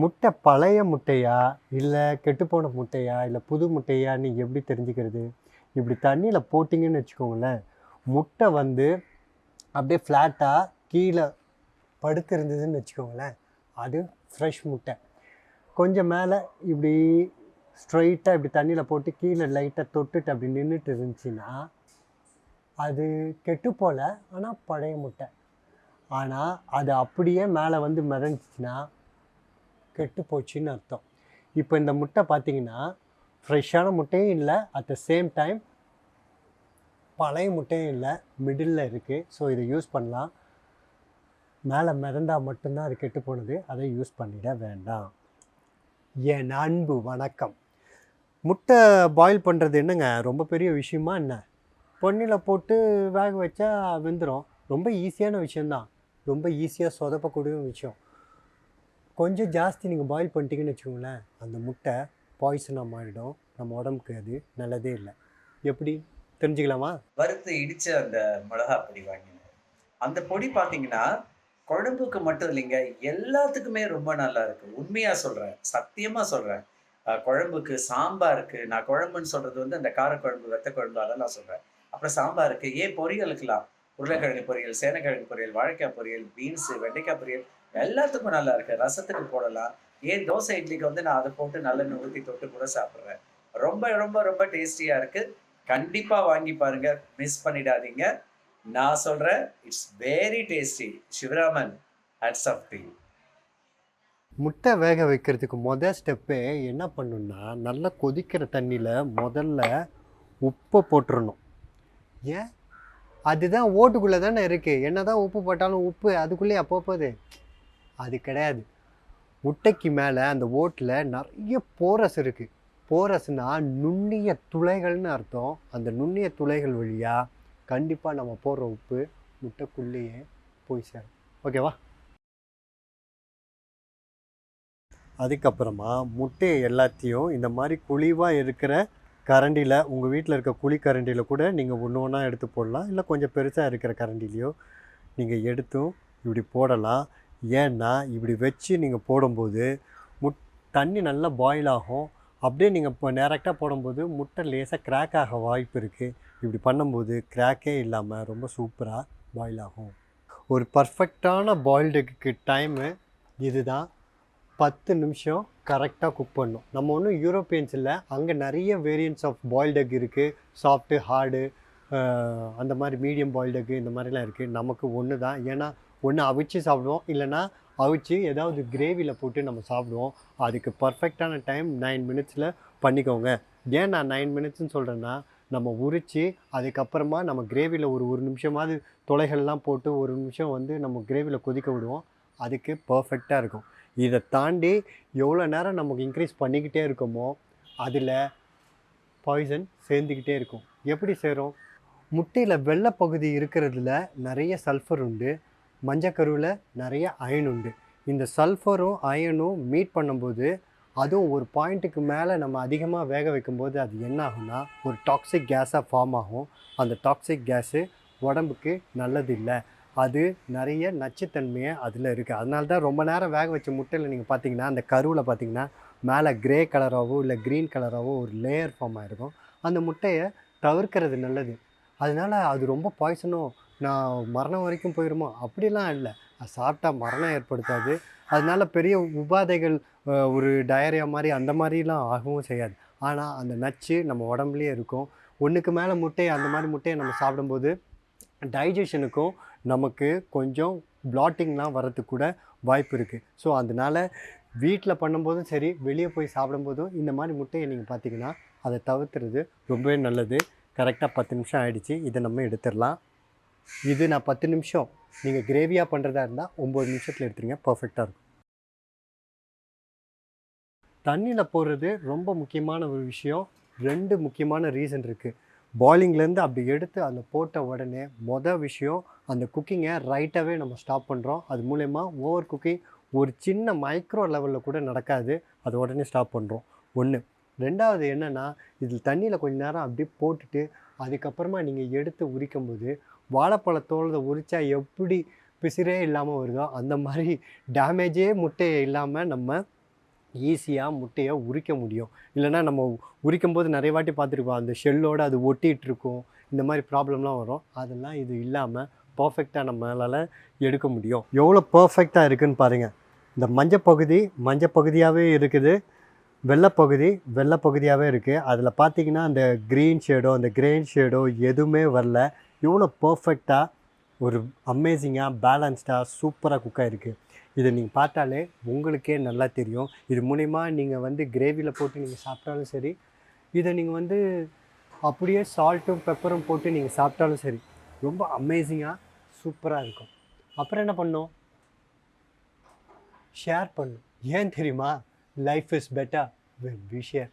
முட்டை பழைய முட்டையா, இல்லை கெட்டுப்போன முட்டையா, இல்லை புது முட்டையான்னு எப்படி தெரிஞ்சுக்கிறது? இப்படி தண்ணியில் போட்டிங்கன்னு வச்சுக்கோங்களேன், முட்டை வந்து அப்படியே ஃப்ளாட்டாக கீழே படுத்திருந்ததுன்னு வச்சுக்கோங்களேன், அது ஃப்ரெஷ் முட்டை. கொஞ்சம் மேலே இப்படி ஸ்ட்ரைட்டாக இப்படி தண்ணியில் போட்டு கீழே லைட்டாக தொட்டுட்டு அப்படி நின்றுட்டு இருந்துச்சுன்னா, அது கெட்டு போகல, ஆனால் பழைய முட்டை. ஆனால் அது அப்படியே மேலே வந்து மிதந்துச்சுன்னா கெட்டு போச்சுன்னு அர்த்தம். இப்போ இந்த முட்டை பார்த்தீங்கன்னா ஃப்ரெஷ்ஷான முட்டையும் இல்லை, அட் த சேம் டைம் பழைய முட்டையும் இல்லை, மிடில் இருக்குது. ஸோ இதை யூஸ் பண்ணலாம். மேலே மிதந்தால் மட்டும்தான் அது கெட்டு போனது, அதை யூஸ் பண்ணிட வேண்டாம். என் அன்பு வணக்கம். முட்டை பாயில் பண்ணுறது என்னங்க ரொம்ப பெரிய விஷயமா என்ன? பொன்னியில் போட்டு வேக வச்சா வெந்துடும். ரொம்ப ஈஸியான விஷயந்தான், ரொம்ப ஈஸியாக சொதப்பக்கூடிய விஷயம். கொஞ்சம் ஜாஸ்தி நீங்கள் பாயில் பண்ணிட்டீங்கன்னு வச்சுக்கோங்களேன், அந்த முட்டை பாய்சனாக மாறிடும். நம்ம உடம்புக்கு அது நல்லதே இல்லை. எப்படி தெரிஞ்சுக்கலாமா? வறுத்து இடிச்ச அந்த மிளகா பொடி வாங்கினேன். அந்த பொடி பார்த்தீங்கன்னா, குழம்புக்கு மட்டும் இல்லைங்க, எல்லாத்துக்குமே ரொம்ப நல்லா இருக்கு. உண்மையா சொல்றேன். சத்தியமா சொல்றேன். குழம்புக்கு, சாம்பாருக்கு நான் குழம்புன்னு சொல்றது வந்து அந்த காரக்குழம்பு, வத்த குழம்பு அதெல்லாம் சொல்றேன். அப்புறம் சாம்பாருக்கு, ஏன் பொரியலுக்கலாம். உருளைக்கிழங்கு பொரியல், சேனைக்கிழங்கு பொரியல், வாழைக்காய் பொரியல், பீன்ஸு, வெண்டைக்காய் பொரியல் எல்லாத்துக்கும் நல்லா இருக்கு. ரசத்துக்கு போடலாம். ஏன் தோசை, இட்லிக்கு வந்து நான் அத போட்டு நல்லெண்ணெய் ஊத்தி தொட்டு கூட சாப்பிடுறேன். ரொம்ப, ரொம்ப, ரொம்ப டேஸ்டியா இருக்கு. கண்டிப்பா வாங்கி பாருங்க. மிஸ் பண்ணிடாதீங்க. நான் சொல்றேன், it's very tasty. Sivaraman, hats off to you. முட்டை வேக வைக்கிறதுக்கு மொதல் ஸ்டெப்பே என்ன பண்ணணும்னா, நல்லா கொதிக்கிற தண்ணியில் முதல்ல உப்பை போட்டுறணும். ஏன்? அதுதான் ஓட்டுக்குள்ளே தானே இருக்குது. என்ன தான் உப்பு போட்டாலும் உப்பு அதுக்குள்ளேயே அப்போது அது கிடையாது. முட்டைக்கு மேலே அந்த ஓட்டில் நிறைய போரஸ் இருக்குது. போரஸ்னால் நுண்ணிய துளைகள்னு அர்த்தம். அந்த நுண்ணிய துளைகள் வழியாக கண்டிப்பாக நம்ம போடுற உப்பு முட்டைக்குள்ளேயே போய் சேரும். ஓகேவா? அதுக்கப்புறமா முட்டையை எல்லாத்தையும் இந்த மாதிரி குழிவாக இருக்கிற கரண்டியில், உங்கள் வீட்டில் இருக்க குழி கரண்டியில் கூட நீங்கள் ஒன்று ஒன்றா எடுத்து போடலாம். இல்லை கொஞ்சம் பெருசாக இருக்கிற கரண்டிலையோ நீங்கள் எடுத்தும் இப்படி போடலாம். ஏன்னா இப்படி வச்சு நீங்கள் போடும்போது தண்ணி நல்லா பாயில் ஆகும். அப்படியே நீங்கள் இப்போ டேரெக்டாக போடும்போது முட்டை லேசாக கிராக் ஆக வாய்ப்பு இருக்குது. இப்படி பண்ணும்போது கிராக்கே இல்லாமல் ரொம்ப சூப்பராக பாயில் ஆகும். ஒரு பர்ஃபெக்டான பாயில்டுக்கு டைமு இதுதான். 10 நிமிஷம் கரெக்டாக குக் பண்ணணும். நம்ம ஒன்றும் யூரோப்பியன்ஸ் இல்லை, அங்கே நிறைய வேரியன்ட்ஸ் ஆஃப் பாயில்டு எக் இருக்குது. சாஃப்ட்டு, ஹார்டு, அந்த மாதிரி மீடியம் பாயில்டு எக்கு இந்த மாதிரிலாம் இருக்குது. நமக்கு ஒன்று தான். ஏன்னா ஒன்று அவிச்சு சாப்பிடுவோம், இல்லைனா அவிச்சு ஏதாவது கிரேவியில் போட்டு நம்ம சாப்பிடுவோம். அதுக்கு பர்ஃபெக்டான டைம் 9 மினிட்ஸில் பண்ணிக்கோங்க. ஏன் நான் 9 மினிட்ஸ்ன்னு சொல்கிறேன்னா, நம்ம உரித்து அதுக்கப்புறமா நம்ம கிரேவியில் ஒரு நிமிஷமாவது துளைகள்லாம் போட்டு ஒரு நிமிஷம் வந்து நம்ம கிரேவியில் கொதிக்க விடுவோம். அதுக்கு பர்ஃபெக்டாக இருக்கும். இதை தாண்டி எவ்வளோ நேரம் நமக்கு இன்க்ரீஸ் பண்ணிக்கிட்டே இருக்கோமோ அதில் பாய்சன் சேர்ந்துக்கிட்டே இருக்கும். எப்படி சேரும்? முட்டையில் வெள்ளை பகுதி இருக்கிறதுல நிறைய சல்ஃபர் உண்டு, மஞ்சக்கருவில் நிறைய அயன் உண்டு. இந்த சல்ஃபரும் அயனும் மீட் பண்ணும்போது, அதுவும் ஒரு பாயிண்ட்டுக்கு மேலே நம்ம அதிகமாக வேக வைக்கும்போது அது என்ன ஆகும்னா, ஒரு டாக்ஸிக் கேஸாக ஃபார்ம் ஆகும். அந்த டாக்ஸிக் கேஸு உடம்புக்கு நல்லது இல்லை. அது நிறைய நச்சுத்தன்மையை அதில் இருக்குது. அதனால தான் ரொம்ப நேரம் வேக வச்ச முட்டையில் நீங்கள் பார்த்தீங்கன்னா, அந்த கருவில் பார்த்தீங்கன்னா மேலே க்ரே கலராகவோ இல்லை க்ரீன் கலராகவோ ஒரு லேயர் ஃபார்ம் ஆகிருக்கும். அந்த முட்டையை தவிர்க்கிறது நல்லது. அதனால் அது ரொம்ப பாய்சனோ, நான் மரணம் வரைக்கும் போயிடுமோ அப்படிலாம் இல்லை. அது சாப்பிட்டா மரணம் ஏற்படுத்தாது. அதனால பெரிய உபாதைகள், ஒரு டயரியா மாதிரி அந்த மாதிரிலாம் ஆகவும் செய்யாது. ஆனால் அந்த நச்சு நம்ம உடம்புலேயே இருக்கும். ஒன்றுக்கு மேலே முட்டையை, அந்த மாதிரி முட்டையை நம்ம சாப்பிடும்போது டைஜஷனுக்கும் நமக்கு கொஞ்சம் பிளாட்டிங்லாம் வரத்துக்கு கூட வாய்ப்பு இருக்குது. ஸோ அதனால் வீட்டில் பண்ணும்போதும் சரி, வெளியே போய் சாப்பிடும்போதும் இந்த மாதிரி முட்டையை நீங்கள் பார்த்தீங்கன்னா அதை தவிர்த்துறது ரொம்பவே நல்லது. கரெக்டாக 10 நிமிஷம் ஆகிடுச்சு. இதை நம்ம எடுத்துடலாம். இது நான் 10 நிமிஷம், நீங்கள் கிரேவியாக பண்ணுறதா இருந்தால் 9 நிமிஷத்தில் எடுத்துருங்க, பர்ஃபெக்டாக இருக்கும். தண்ணியில் போடுறது ரொம்ப முக்கியமான ஒரு விஷயம். 2 முக்கியமான ரீசன் இருக்குது. பாயிலிங்லேருந்து அப்படி எடுத்து அதில் போட்ட உடனே விஷயம், அந்த குக்கிங்கை ரைட்டாகவே நம்ம ஸ்டாப் பண்ணுறோம். அது மூலயமா ஓவர் குக்கிங் ஒரு சின்ன மைக்ரோ லெவலில் கூட நடக்காது. அது உடனே ஸ்டாப் பண்ணுறோம். 1. 2வது என்னென்னா, இதில் தண்ணியில் கொஞ்சம் நேரம் அப்படியே போட்டுட்டு அதுக்கப்புறமா நீங்கள் எடுத்து உரிக்கும்போது, வாழைப்பழத்தோலை உரித்தா எப்படி பிசிறே இல்லாமல் வருதோ அந்த மாதிரி டேமேஜே முட்டையை இல்லாமல் நம்ம ஈஸியாக முட்டையை உரிக்க முடியும். இல்லைன்னா நம்ம உரிக்கும் போது நிறைய வாட்டி பார்த்துருப்போம், அந்த ஷெல்லோடு அது ஒட்டிகிட்டு இருக்கும். இந்த மாதிரி ப்ராப்ளம்லாம் வரும். அதெல்லாம் இது இல்லாமல் பர்ஃபெக்டாக நம்மளால் எடுக்க முடியும். எவ்வளோ பர்ஃபெக்டாக இருக்குதுன்னு பாருங்கள். இந்த மஞ்சள் பகுதியாகவே இருக்குது, வெள்ளை பகுதியாகவே இருக்குது. அதில் பார்த்தீங்கன்னா அந்த க்ரீன் ஷேடோ அந்த கிரேன் ஷேடோ எதுவுமே வரல. எவ்வளோ பர்ஃபெக்டாக ஒரு அமேசிங்காக பேலன்ஸ்டாக சூப்பராக குக் ஆகிருக்கு. இதை நீங்கள் பார்த்தாலே உங்களுக்கே நல்லா தெரியும். இது மூலிமா நீங்கள் வந்து கிரேவியில் போட்டு நீங்கள் சாப்பிட்டாலும் சரி, இதை நீங்கள் வந்து அப்படியே சால்ட்டும் பெப்பரும் போட்டு நீங்கள் சாப்பிட்டாலும் சரி, ரொம்ப அமேசிங்காக சூப்பராக இருக்கும். அப்புறம் என்ன பண்ணணும்? ஷேர் பண்ணணும். ஏன் தெரியுமா? Life is better when we share.